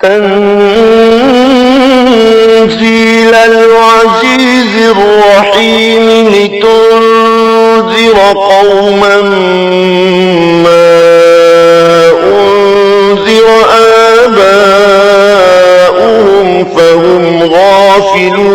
تنزيل العزيز الرحيم لتنذر قوما ما أنذر آباؤهم فهم غافلون۔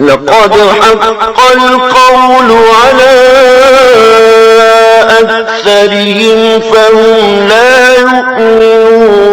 لقد حق القول على أكثرهم فهم لا يؤمنون۔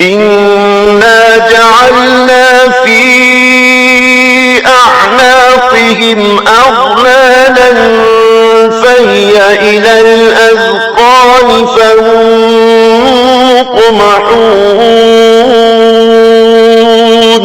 إنا جعلنا في أعناقهم أغلالا فهي إلى الأذقان فهم مقمحون۔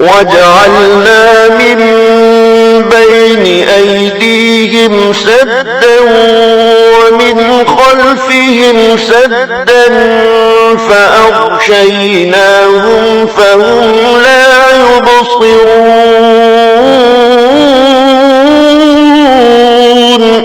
وجعلنا من بين أيديهم سدا ومن خلفهم سدا فأغشيناهم فهم لا يبصرون۔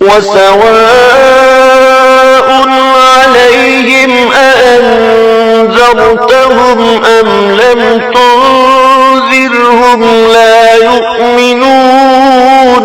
وسواء عليهم أأنذرتهم أم لم تنذرهم لا يؤمنون۔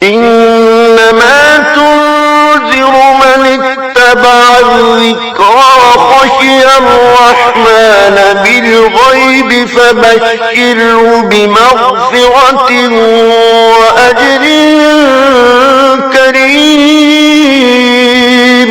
إنما تنذر من اتبع الذكر خشي الرحمن بالغيب فبشره بمغفرة وأجر كريم۔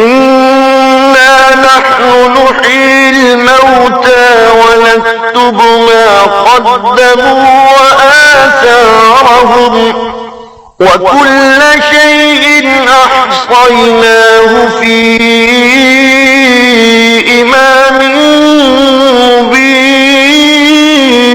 إنا نحن نحيي الموتى ونكتب ما قدموا وآثارهم وكل شيء أحصيناه في إمام مبين۔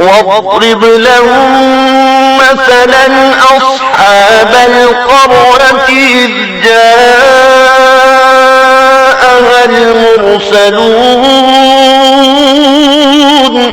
واضرب لهم مثلا أصحاب القرية إذ جاءها المرسلون۔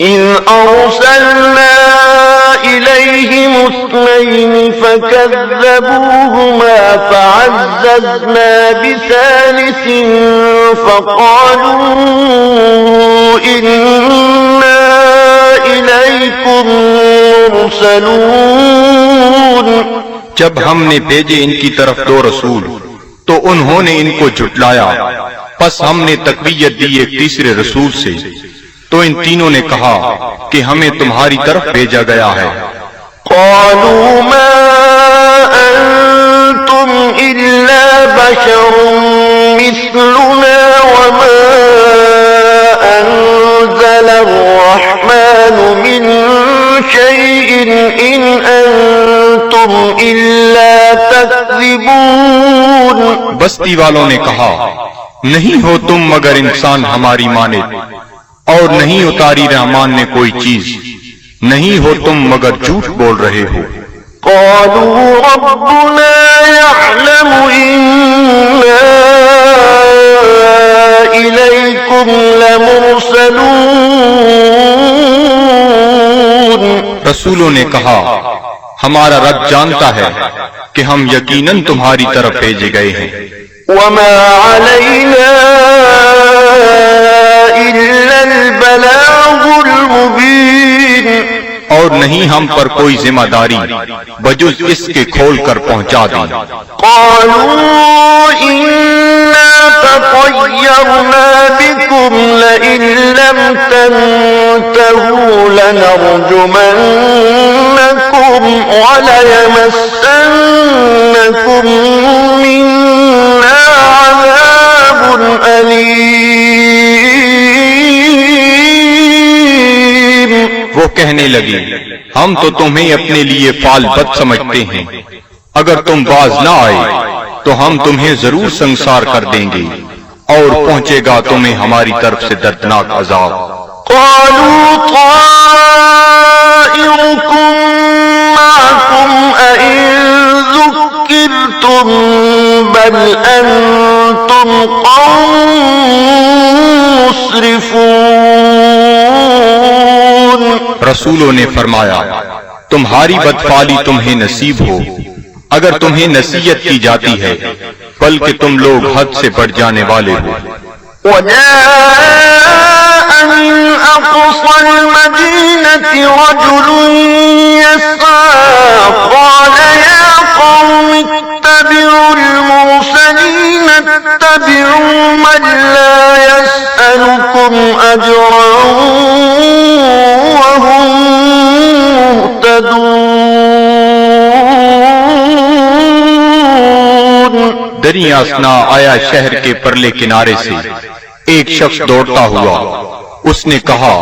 إذ أرسلنا رسولين فكذبوهما فعززنا بثالث فقالوا إنا إليكم مرسلون. جب ہم نے بھیجے ان کی طرف 2 رسول تو انہوں نے ان کو جھٹلایا، پس ہم نے تقویت دی ایک تیسرے رسول سے، تو ان تینوں نے کہا کہ ہمیں تمہاری طرف بھیجا گیا ہے. قالوا ما أنتم إلا بشر مثلنا وما أنزل الرحمن من شيء إن أنتم إلا تكذبون. بستی والوں نے کہا نہیں ہو تم مگر انسان ہماری مانند، اور نہیں اتاری رحمان نے کوئی چیز، نہیں ہو تم مگر جھوٹ بول رہے ہو. قالوا ربنا يعلم إنا إليكم لمرسلون. رسولوں نے کہا ہمارا رب جانتا ہے کہ ہم یقیناً تمہاری طرف بھیجے گئے ہیں. وما علينا إلا البلاغ المبين. اور نہیں ہم پر کوئی ذمہ داری بجز اس کے کھول کر پہنچا دیں. قالوا إنا تطيرنا بكم لئن لم تنتهوا لنرجمنكم وليمسنكم منا عذاب أليم. وہ کہنے لگی ہم تو تمہیں اپنے لیے فال بد سمجھتے ہیں، اگر تم باز نہ آئے تو ہم تمہیں ضرور سنسار کر دیں گے اور پہنچے گا تمہیں ہماری طرف سے دردناک عذاب. قالوا طائركم معكم أئن ذكرتم بل أنتم قوم مسرفون. رسولوں نے فرمایا تمہاری بدفعلی تمہیں نصیب ہو اگر تمہیں نصیحت کی جاتی ہے، بلکہ تم لوگ حد سے بڑھ جانے والے ہو. وجاء من أقصى المدينة رجل يسعى قال يا قوم اتبعوا المرسلين اتبعوا من لا يسألكم أجرا وهم مهتدون. دریا اسنا آیا شہر کے پرلے کنارے سے ایک شخص دوڑتا ہوا. اس نے کہا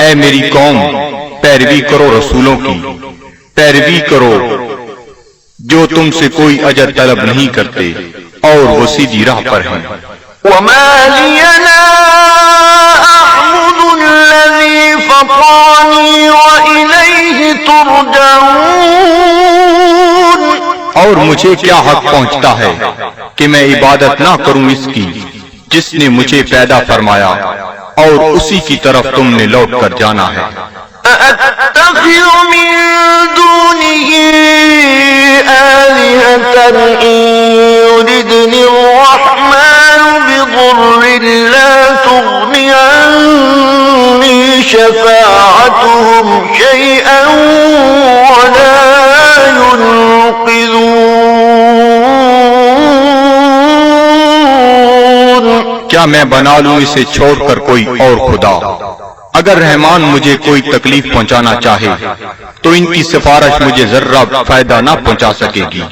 اے میری قوم، پیروی کرو رسولوں کی، پیروی کرو جو تم سے کوئی اجر طلب نہیں کرتے اور وہ سیدھی راہ پر ہیں. وما لي لا أعبد الذي فطرني وإليه ترجعون. اور مجھے کیا حق پہنچتا ہے کہ میں عبادت نہ کروں اس کی جس نے مجھے پیدا فرمایا اور اسی کی طرف تم نے لوٹ کر جانا ہے. أأتخذ من دونه آلهة إن يردني الرحمن بضر لا تغني عني شفاعتهم شيئا ولا ينقذون. کیا میں بنا لوں اسے چھوڑ کر کوئی اور خدا؟ اگر رحمان مجھے کوئی تکلیف پہنچانا چاہے تو ان کی سفارش مجھے ذرہ فائدہ نہ پہنچا سکے گی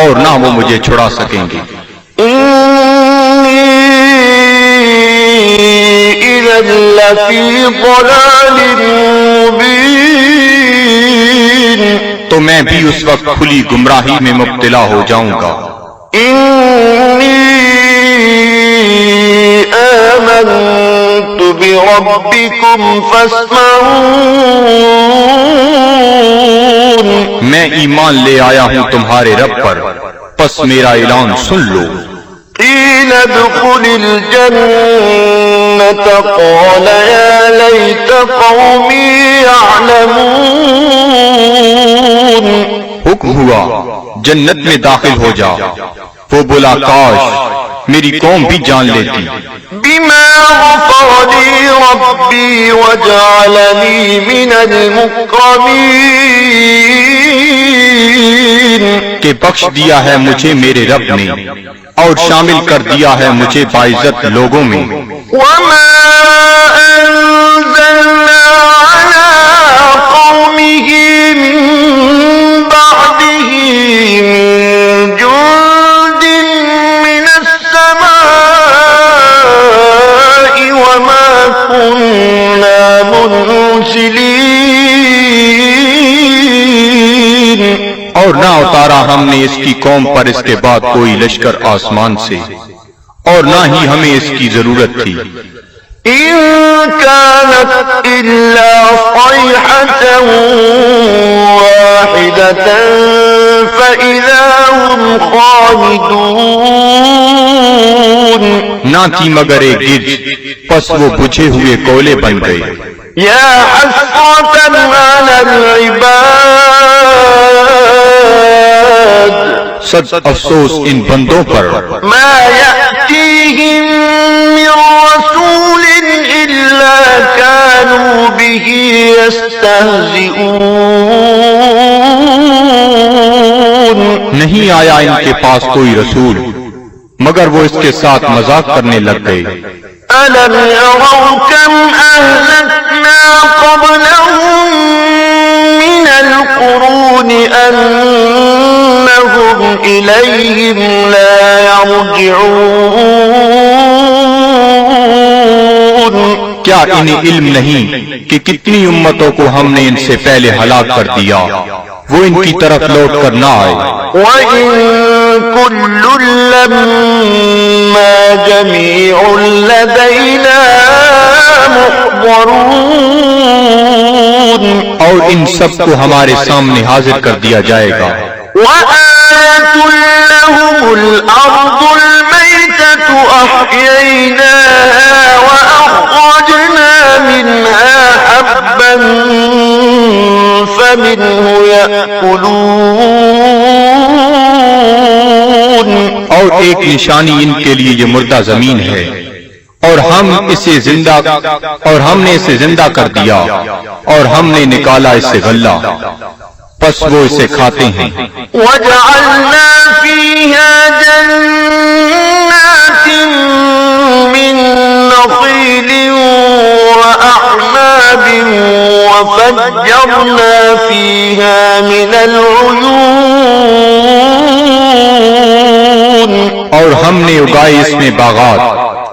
اور نہ وہ مجھے چھڑا سکیں گے. إِذًا لَّفِي ضَلَالٍ مُّبِينٍ. تو میں بھی اس وقت کھلی گمراہی میں مبتلا ہو جاؤں گا. آمنت بربكم فاسمعون. میں ایمان لے آیا ہوں تمہارے رب پر، پس میرا اعلان سن لو. قيل ادخل الجنة قال يا ليت قومي يعلمون. حکم ہوا جنت میں داخل ہو جا، وہ بولا کاش میری قوم بھی جان لیتی، بما غفر لي ربي وجعلني من المكرمين، کہ بخش دیا ہے مجھے میرے رب نے اور شامل کر دیا ہے مجھے باعزت لوگوں میں۔ وما أنزلنا على قومه من بعده من جند من السماء وما كنا منزلين، اور نہ اتارا ہم نے اس کی قوم پر اس کے بعد کوئی لشکر آسمان سے، اور نہ ہی ہمیں اس کی ضرورت تھی۔ إن كانت إلا صيحة واحدة فإذا هم خامدون، نہ تھی مگر ایک گرج، پس وہ بجھے ہوئے کولے بن گئے۔ يا حسرة على العباد، صد افسوس ان بندوں پر، ما يأتيهم من رسول إلا كانوا به يستهزئون، نہیں آیا ان کے پاس کوئی رسول مگر وہ اس کے ساتھ مذاق کرنے لگ گئے۔ ألم يروا كم أهلكنا قبلهم من القرون أنهم إليهم لا يرجعون، کیا انہیں علم نہیں کہ کتنی امتوں کو ہم نے ان سے پہلے ہلاک کر دیا، وہ ان کی طرف لوٹ کر نہ آئے۔ وإن كل لما جميع لدينا محضرون، اور ان سب کو ہمارے سامنے حاضر کر دیا جائے گا۔ وآية لهم الأرض الميتة أحييناها وأخرجنا منها حبا فمنه يأكلون، اور ایک نشانی ان کے لیے یہ مردہ زمین ہے، اور ہم نے اسے زندہ کر دیا، اور ہم نے نکالا اس سے غلہ، پس وہ اسے کھاتے ہیں۔ وجعلنا فيها جنات من نخيل وأعناب وفجرنا فيها من العيون، اور ہم نے اگائے اس میں باغات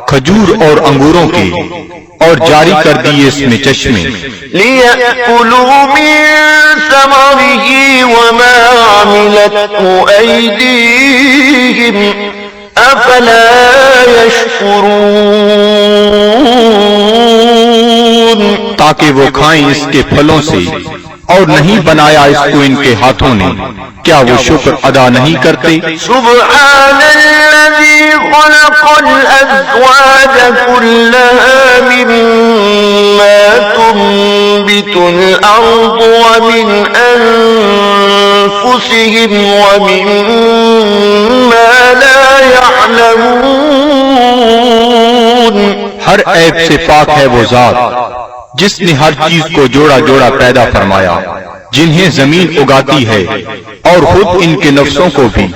کھجور اور انگوروں کے، اور جاری کر دیے اس میں چشمے، ليأكلوا من ثمره وما عملته أيديهم أفلا يشكرون، تاکہ وہ کھائیں اس کے پھلوں سے، اور نہیں بنایا اس کو ان کے ہاتھوں نے، کیا وہ شکر ادا نہیں کرتے؟ سبحان الذي خلق الأزواج كلها مما تنبت الأرض ومن أنفسهم ومما لا يعلمون، ہر عیب سے پاک ہے وہ ذات جس نے ہر چیز کو جوڑا جوڑا پیدا فرمایا، جنہیں زمین اگاتی ہے، اور خود ان کے نفسوں کو بھی،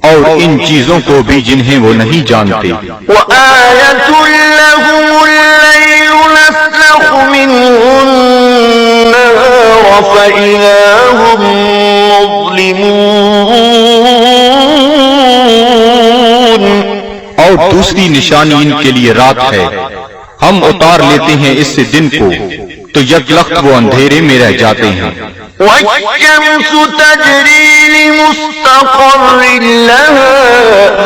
اور ان چیزوں کو بھی جنہیں وہ نہیں جانتے۔ وآية لهم الليل نسلخ منه النهار فإذا هم مظلمون، اور دوسری نشانی ان کے لیے رات ہے، ہم اتار لیتے ہیں اس سے دن کو تو یک لخت وہ اندھیرے میں رہ جاتے ہیں۔ والشمس تجري لمستقر لها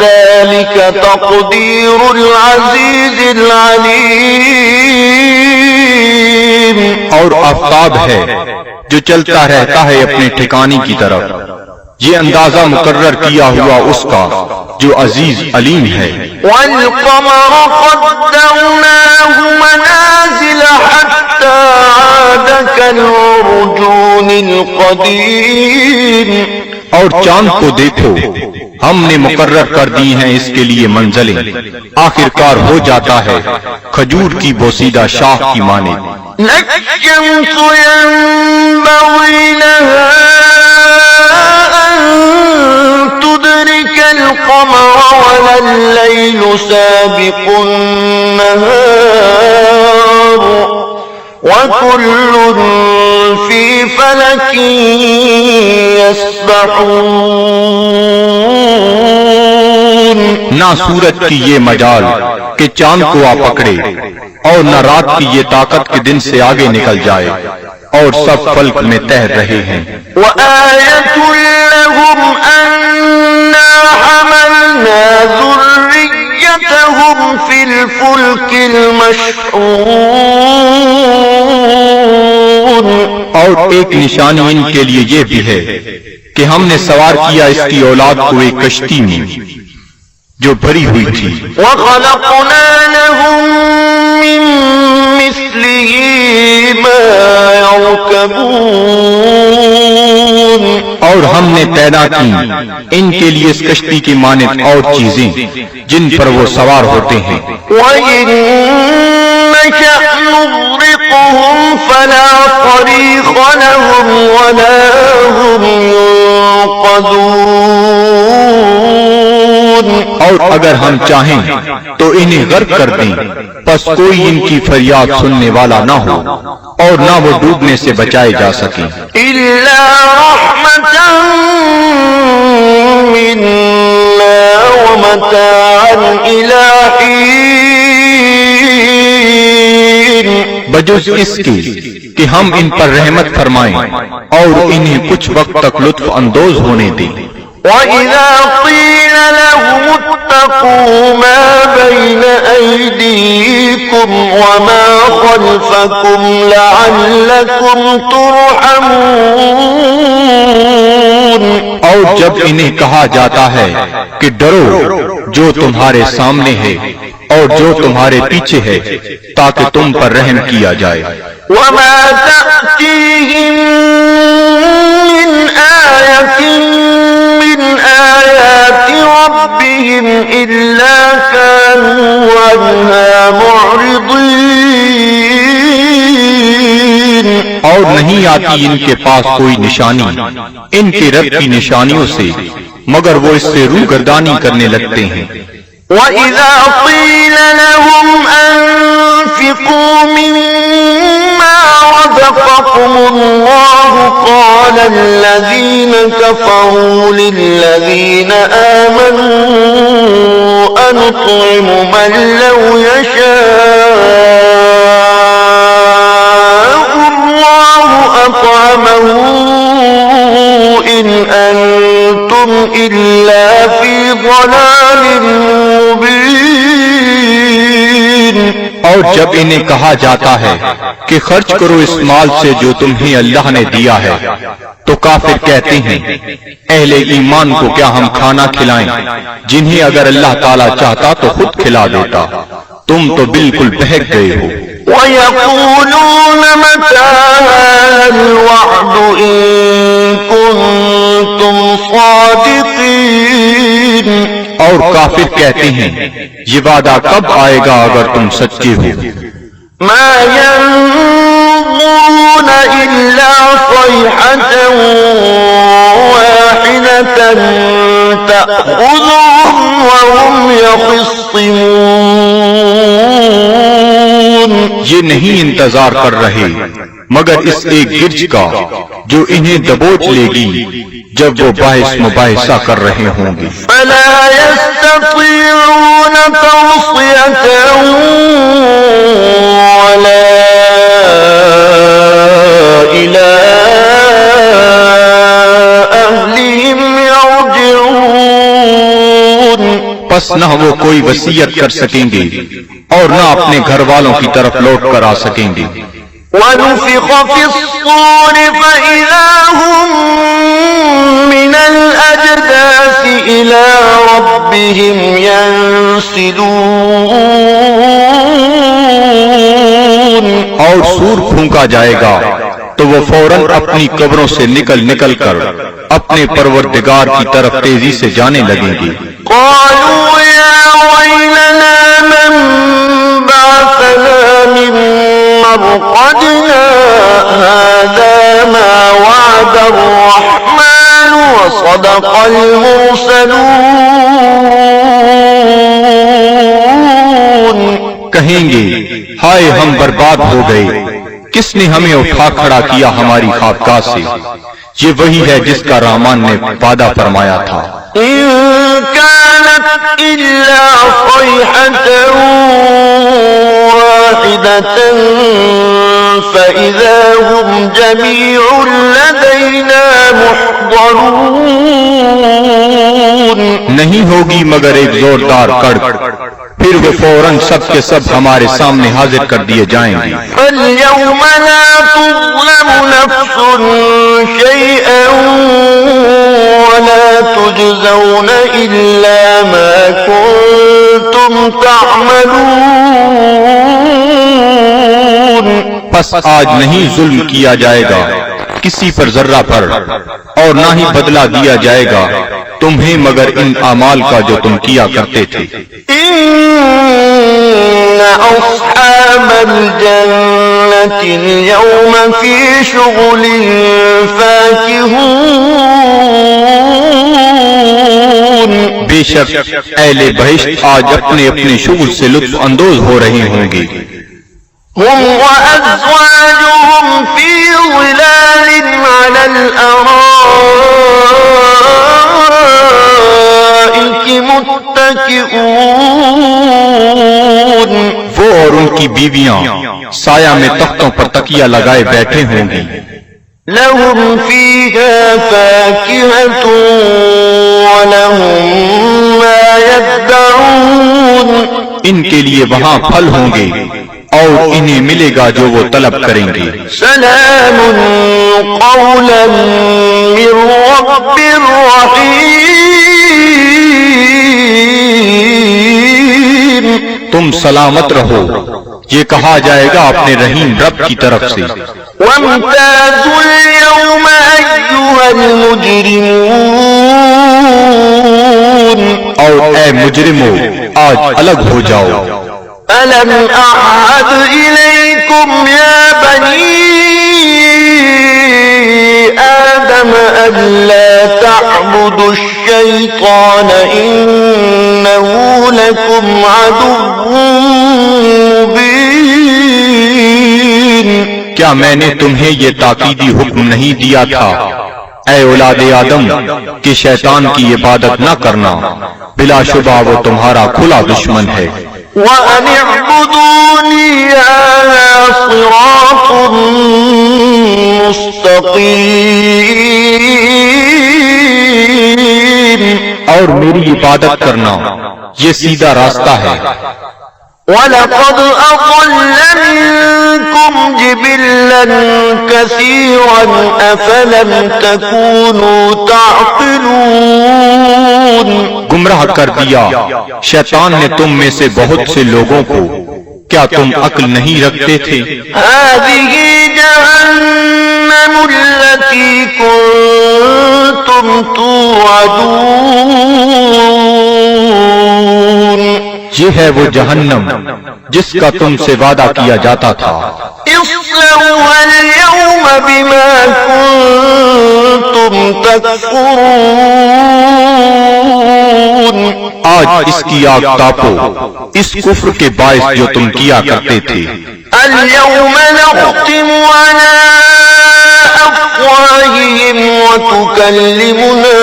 ذلك تقدير العزيز العليم، اور آفتاب ہے جو چلتا رہتا ہے اپنے ٹھکانے کی طرف، یہ اندازہ مقرر کیا ہوا اس کا جو عزیز علیم ہے۔ والقمر قدرناه منازل حتى عاد كالعرجون القديم، اور چاند کو دیکھو، ہم نے مقرر کر دی ہیں اس کے لیے منزلیں، آخر کار ہو جاتا ہے کھجور کی بوسیدہ شاخ کی مانند۔ الشمس ينبغي لها أن تدرك القمر ولا الليل سابق النهار وكل في فلك يسبحون۔ نہ سورج کی یہ مجال کہ چاند کو آ پکڑے، اور نہ رات کی یہ طاقت کہ دن سے آگے نکل جائے، اور سب فلک میں تیر رہے ہیں۔ وآية لهم أنا حملنا ذريتهم في الفلك المشحون۔ اور ایک نشانی ان کے لیے یہ بھی ہے کہ ہم نے سوار کیا اس کی اولاد کو ایک کشتی میں جو بھری ہوئی تھی۔ وخلقنا لهم من مثله ما يركبون۔ اور ہم نے پیدا کی ان کے لیے اس کشتی کی مانند اور چیزیں جن پر وہ سوار ہوتے ہیں۔ وإن نشأ نغرقهم فلا صريخ لهم ولا هم ينقذون۔ اور اگر ہم چاہیں تو انہیں غرق کر دیں، پس کوئی ان کی فریاد سننے والا نہ ہو، اور نہ وہ ڈوبنے سے بچائے جا سکیں۔ إلا رحمة منا ومتاعا إلى حين۔ بجز اس کے کہ ہم ان پر رحمت فرمائیں اور انہیں کچھ وقت تک لطف اندوز ہونے دیں۔ وَإِذَا قِيلَ لَهُمُ اتَّقُوا مَا بَيْنَ أَيْدِيكُمْ وَمَا خَلْفَكُمْ لَعَلَّكُمْ تُرْحَمُونَ۔ اور جب انہیں کہا جاتا ہے کہ ڈرو جو تمہارے سامنے ہے اور جو تمہارے پیچھے ہے تاکہ تم پر رحم کیا جائے۔ وَمَا تَأْتِيهِم مِّنْ آيَةٍ من آيات ربهم إلا كانوا عنها معرضين۔ اور نہیں آتی ان کے پاس کوئی نشانی ان کے رب کی نشانیوں سے مگر وہ اس سے روگردانی کرنے لگتے ہیں۔ وَإِذَا قِيلَ لَهُمْ أَنفِقُوا مِمَّا رَزَقَكُمُ اللَّهُ قَالَ الَّذِينَ كَفَرُوا لِلَّذِينَ آمَنُوا أَنُطْعِمُ مَن لَّوْ يَشَاءُ اللَّهُ أَطْعَمَهُ إِنْ أَنتُمْ إِلَّا فِي ضَلَالٍ مُّبِينٍ۔ اور جب انہیں کہا جاتا ہے کہ خرچ کرو اس مال سے جو تمہیں اللہ نے دیا ہے تو کافر کہتے ہیں اہل ایمان کو کیا ہم کھانا کھلائیں جنہیں اگر اللہ تعالیٰ چاہتا تو خود کھلا دیتا، تم تو بالکل بہک گئے ہو۔ وَيَقُولُونَ مَتَىٰ هَٰذَا الْوَعْدُ إِن كُنتُمْ صَادِقِينَ۔ اور کافر کہتے ہیں یہ وعدہ کب آئے گا اگر تم سچے ہو؟ مَا يَنظُرُونَ إِلَّا صَيْحَةً وَاحِدَةً تَأْخُذُهُمْ وَهُمْ يَخِصِّمُونَ۔ یہ نہیں انتظار کر رہے مگر اس ایک گرج کا جو انہیں دبوچ لے گی جب وہ باعث مباحثہ کر رہے ہوں گے۔ فَلَا يَسْتَطِيعُونَ تَوْصِيَةً وَلَا إِلَىٰ أَهْلِهِمْ يَرْجِعُونَ۔ پس نہ وہ کوئی وصیت کر سکیں گے اور نہ اپنے گھر والوں کی طرف لوٹ کر آ سکیں گے۔ وَنُفِخَ فِي الصُّورِ فَإِذَا هُم مِّنَ الْأَجْدَاثِ إِلَىٰ رَبِّهِمْ يَنسِلُونَ۔ اور سور پھونکا جائے گا تو وہ فوراً اپنی قبروں سے نکل کر اپنے پروردگار کی طرف تیزی سے جانے لگیں گے۔ قالوا يا ويلنا من بعثنا من مرقدنا هذا ما وعد الرحمن وصدق المرسلون۔ کہیں گے ہائے ہم برباد ہو گئے، کس نے ہمیں اٹھا کھڑا کیا ہماری خوابگاہ سے؟ یہ وہی ہے جس کا رحمان نے وعدہ فرمایا تھا۔ إن كانت إلا صيحة واحدة فإذا هم جميع لدينا محضرون۔ نہیں ہوگی مگر ایک زوردار کڑک، پھر وہ فوراً سب کے سب ہمارے سامنے حاضر کر دیے جائیں گے۔ فاليوم لا تظلم نفس شيئا ولا تجزون إلا ما كنتم تعملون۔ پس آج نہیں ظلم کیا جائے گا کسی پر ذرہ پر، اور نہ ہی بدلہ دیا جائے گا تمہیں مگر ان اعمال کا جو تم کیا کرتے تھے۔ إن أصحاب الجنة اليوم في شغل فاكهون۔ بے شک اہل بہشت آج اپنے اپنے شغل سے لطف اندوز ہو رہے ہوں گے۔ هم وأزواجهم في ظلال على الأرائك متكئون۔ وہ اور ان کی بیویاں سایہ میں تختوں پر تکیہ لگائے بیٹھے ہوں گی۔ لهم فيها فاكهة ولهم ما يدعون۔ ان کے لیے وہاں پھل ہوں گے اور انہیں ملے گا جو وہ طلب کریں گے۔ سلام قولا من رب رحیم۔ تم سلامت رہو، یہ کہا جائے گا اپنے رحیم رب کی طرف سے۔ وامتازوا اليوم أيها المجرمون۔ اور اے مجرمو آج الگ ہو جاؤ۔ ألم أعهد إليكم يا بني آدم ألا تعبدوا الشيطان إنه لكم عدو مبين۔ کیا میں نے تمہیں یہ تاکیدی حکم نہیں دیا تھا اے اولاد آدم کہ شیطان کی عبادت نہ کرنا، بلا شبہ وہ تمہارا کھلا دشمن ہے۔ وَأَنِ اعْبُدُونِي هَذَا صِرَاطٌ مُسْتَقِيمٌ۔ اور میری عبادت کرنا یہ سیدھا راستہ ہے۔ وَلَقَدْ أَضَلَّ مِنكُمْ جِبِلًّا كَثِيرًا أَفَلَمْ تَكُونُوا تَعْقِلُونَ۔ گمراہ کر دیا شیطان نے تم میں سے بہت سے لوگوں کو، کیا تم عقل نہیں رکھتے تھے؟ هذه جهنم التي كنتم توعدون۔ یہ ہے وہ جہنم جس کا تم سے وعدہ کیا جاتا تھا۔ اصلوها اليوم بما كنتم تكفرون۔ آج اس کی آگ تاپو اس کفر کے باعث جو تم کیا کرتے تھے۔ اليوم نختم على أفواههم وتكلمنا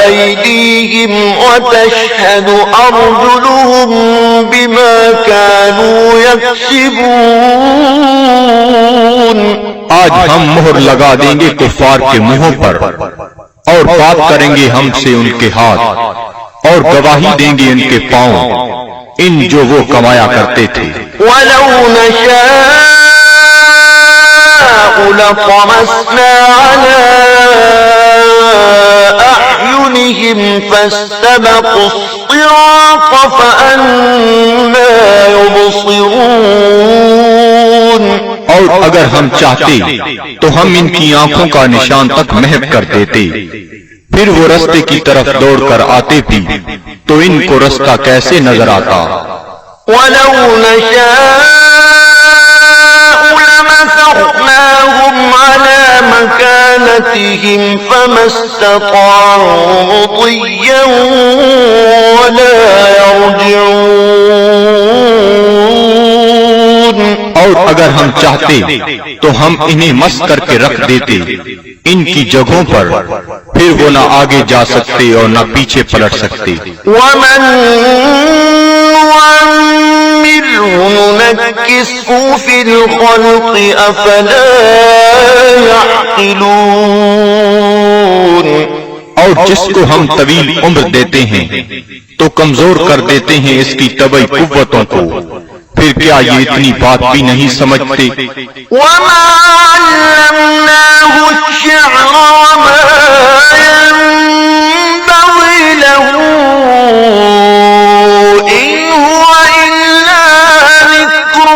أيديهم وتشهد أرجلهم بما كانوا يكسبون۔ آج ہم مہر لگا دیں گے کفار کے منہوں پر، اور بات کریں گے ہم سے ان کے ہاتھ، اور گواہی دیں گے ان کے پاؤں ان جو وہ کمایا کرتے تھے۔ وَلَوْ نَشَاءُ لَطَمَسْنَا عَلَىٰ أَعْيُنِهِمْ فَاسْتَبَقُوا الصِّرَاطَ فَأَنَّىٰ يُبْصِرُونَ۔ اور اگر ہم چاہتے تو ہم ان کی آنکھوں کا نشان تک محو کر دیتے، پھر وہ رستے کی طرف دوڑ کر آتے بھی تو ان کو رستہ کیسے نظر آتا؟ وَلَوْ نَشَاءُ لَمَسَخْنَاهُمْ عَلَى مَكَانَتِهِمْ فَمَا اسْتَطَاعُوا مُضِيًّا وَلَا يَرْجِعُونَ۔ اور اگر ہم چاہتے تو ہم انہیں مس کر کے رکھ دیتے ان کی جگہوں پر، پھر وہ نہ آگے جا سکتے اور نہ پیچھے پلٹ سکتے۔ وَمَن نُّعَمِّرْهُ نُنَكِّسْهُ فِي الْخَلْقِ أَفَلَا يَعْقِلُونَ۔ اور جس کو ہم طویل عمر دیتے ہیں تو کمزور کر دیتے ہیں اس کی طبعی قوتوں کو، پھر کیا یہ اتنی بات بھی نہیں سمجھتے؟ وَمَا عَلَّمْنَاهُ الشِّعْرَ وَمَا يَنبَغِي لَهُ إِنْ هُوَ إِلَّا ذِكْرٌ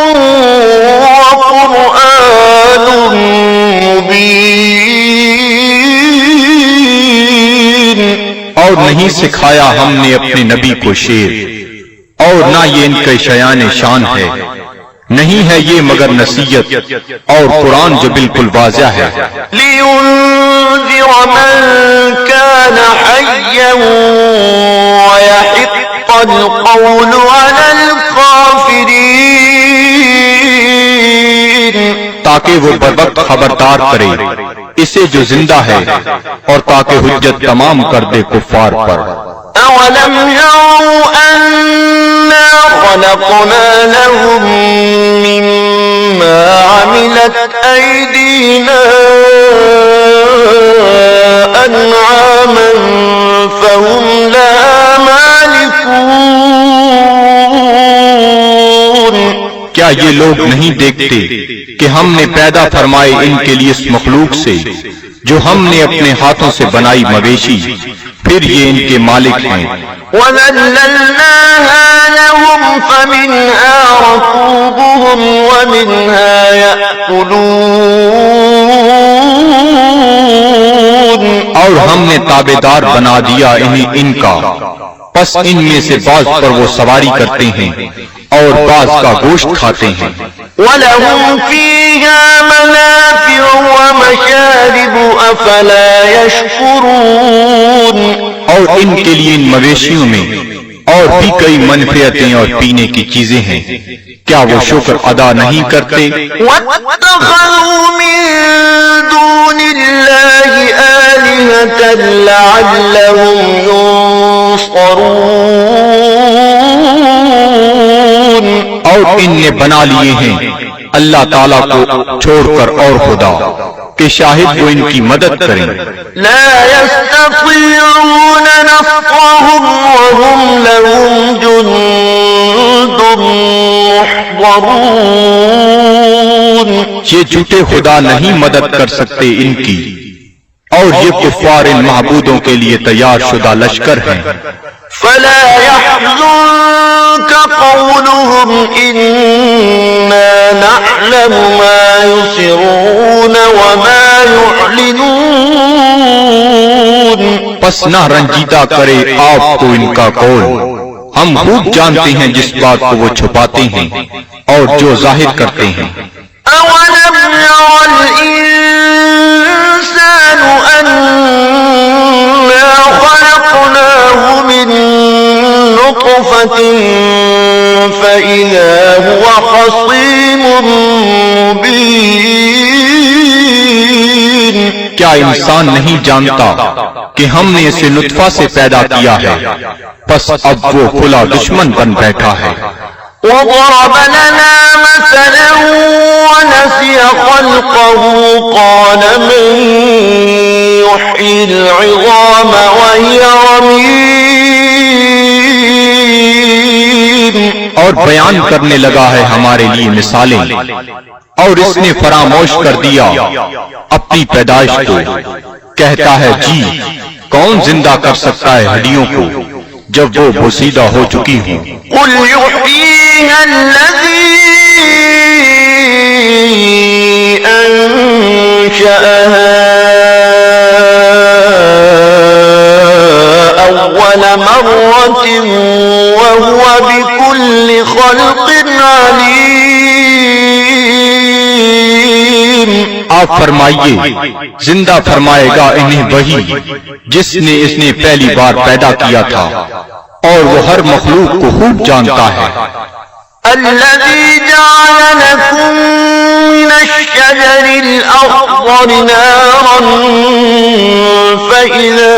وَقُرْآنٌ مُبِينٌ۔ اور نہیں سکھایا ہم نے اپنے نبی کو شعر، اور نہ یہ ان کے شیان شان ہے، نہیں ہے یہ مگر نصیحت اور قرآن جو بالکل واضح ہے۔ لِيُنذِرَ مَن كَانَ حَيًّا وَيَحِقَّ الْقَوْلُ عَلَى الْكَافِرِينَ۔ تاکہ وہ بروقت خبردار کرے اسے جو زندہ ہے، اور تاکہ حجت تمام کر دے کفار پر۔ أَوَلَمْ يَرَوْا أَنَّا خَلَقْنَا لَهُم مِّمَّا عَمِلَتْ أَيْدِينَا أَنْعَامًا فَهُمْ لَهَا مَالِكُونَ۔ کیا یہ لوگ نہیں دیکھتے کہ ہم نے پیدا فرمائے ان کے لیے اس مخلوق سے جو ہم نے اپنے ہاتھوں سے بنائی مویشی، پھر یہ ان کے مالک ہیں۔ وَذَلَّلْنَاهَا لَهُمْ فَمِنْهَا رَكُوبُهُمْ وَمِنْهَا يَأْكُلُونَ۔ اور ہم نے تابعدار بنا دیا انہیں ان کا، پس ان میں سے بعض پر وہ سواری کرتے ہیں اور بعض کا گوشت کھاتے ہیں۔ وَلَهُمْ فِيهَا مَنَافِعُ وَمَشَارِبُ أَفَلَا يَشْكُرُونَ۔ اور ان کے لیے ان مویشیوں میں اور بھی کئی منفعتیں اور پینے کی چیزیں ہیں، کیا وہ شکر ادا نہیں کرتے؟ وَاتَّخَذُوا مِن دُونِ اللَّهِ آلِهَةً لَعَلَّهُمْ يُنصَرُونَ۔ اور ان نے بنا لیے ہیں اللہ تعالیٰ کو چھوڑ کر اور خدا کہ شاہد وہ ان کی مدد کریں۔ لا يستطيعون نصرهم وهم لهم جند محضرون۔ یہ جھوٹے خدا نہیں مدد کر سکتے ان کی، اور یہ کفار ان معبودوں کے لیے تیار شدہ لشکر ہیں۔ فلا يحزنك قولهم إنا نعلم ما يسرون وما يعلنون۔ پس نہ رنجیدہ کرے آپ کو ان کا قول، ہم خوب جانتے ہیں جس بات کو وہ چھپاتے ہیں اور جو ظاہر کرتے ہیں۔ أولم ير الإنسان أنا خلقناه من نطفة فإذا هو خصيم مبين۔ کیا انسان نہیں جانتا کہ ہم نے اسے نطفہ سے پیدا کیا ہے، پس اب وہ کھلا دشمن بن بیٹھا ہے۔ وضرب لنا مثلا ونسي خلقه قال من يحيي العظام وهي رميم۔ اور بیان کرنے لگا ہے ہمارے لیے مثالیں، اور اس نے فراموش کر دیا اپنی پیدائش کو، کہتا ہے جی کون زندہ کر سکتا ہے ہڈیوں کو جب وہ بوسیدہ ہو چکی ہوں۔ قل يحييها الذي أنشأها أول مرة وهو بكل خلق عليم. آپ فرمائیے زندہ فرمائے گا انہیں وہی جس نے اس نے پہلی بار پیدا کیا تھا اور وہ ہر مخلوق کو خوب جانتا ہے. الذي جعل لكم من الشجر الأخضر نارا فإذا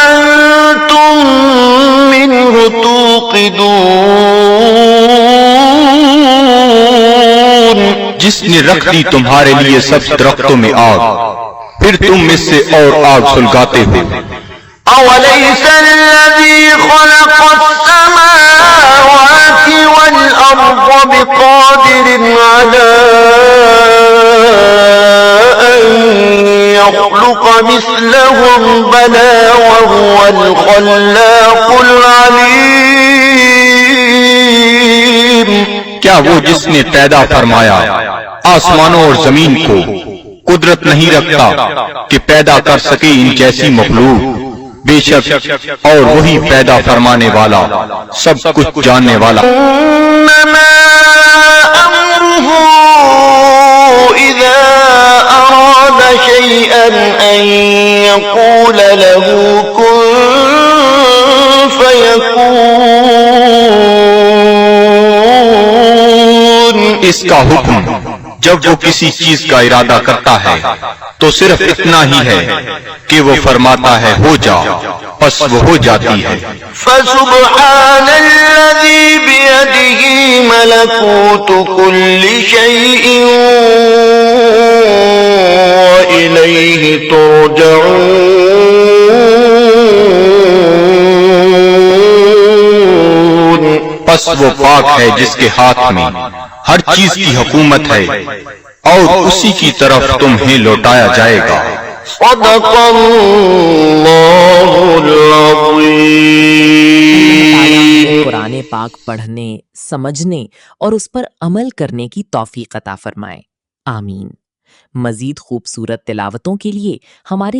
أنتم منه توقدون. جس نے رکھ دی تمہارے لیے سب درختوں میں آگ پھر تم اس سے اور آگ سلگاتے ہو. أوليس الذي خلق السماوات والأرض بقادر على أن يخلق مثلهم بلى وهو الخلاق العليم. کیا وہ جس نے پیدا فرمایا آسمانوں اور زمین کو قدرت نہیں رکھتا کہ پیدا کر سکے ان جیسی مخلوق؟ بے شک اور وہی پیدا فرمانے والا سب کچھ جاننے والا. إنما أمره إذا أراد شيئا أن يقول له كن فيكون. اس کا حکم جب وہ کسی چیز کا ارادہ کرتا ہے تو صرف اتنا ہی ہے کہ وہ فرماتا ہے ہو جا، پس وہ ہو جاتی ہے. فسبحان الذي بيده ملكوت كل شيء وإليه ترجعون. پس وہ پاک ہے جس کے ہاتھ میں ہر چیز کی حکومت ہے اور اسی کی طرف تمہیں لوٹایا جائے گا. صدق اللہ العظیم. قرآن پاک پڑھنے، سمجھنے اور اس پر عمل کرنے کی توفیق عطا فرمائے. آمین. مزید خوبصورت تلاوتوں کے لیے ہمارے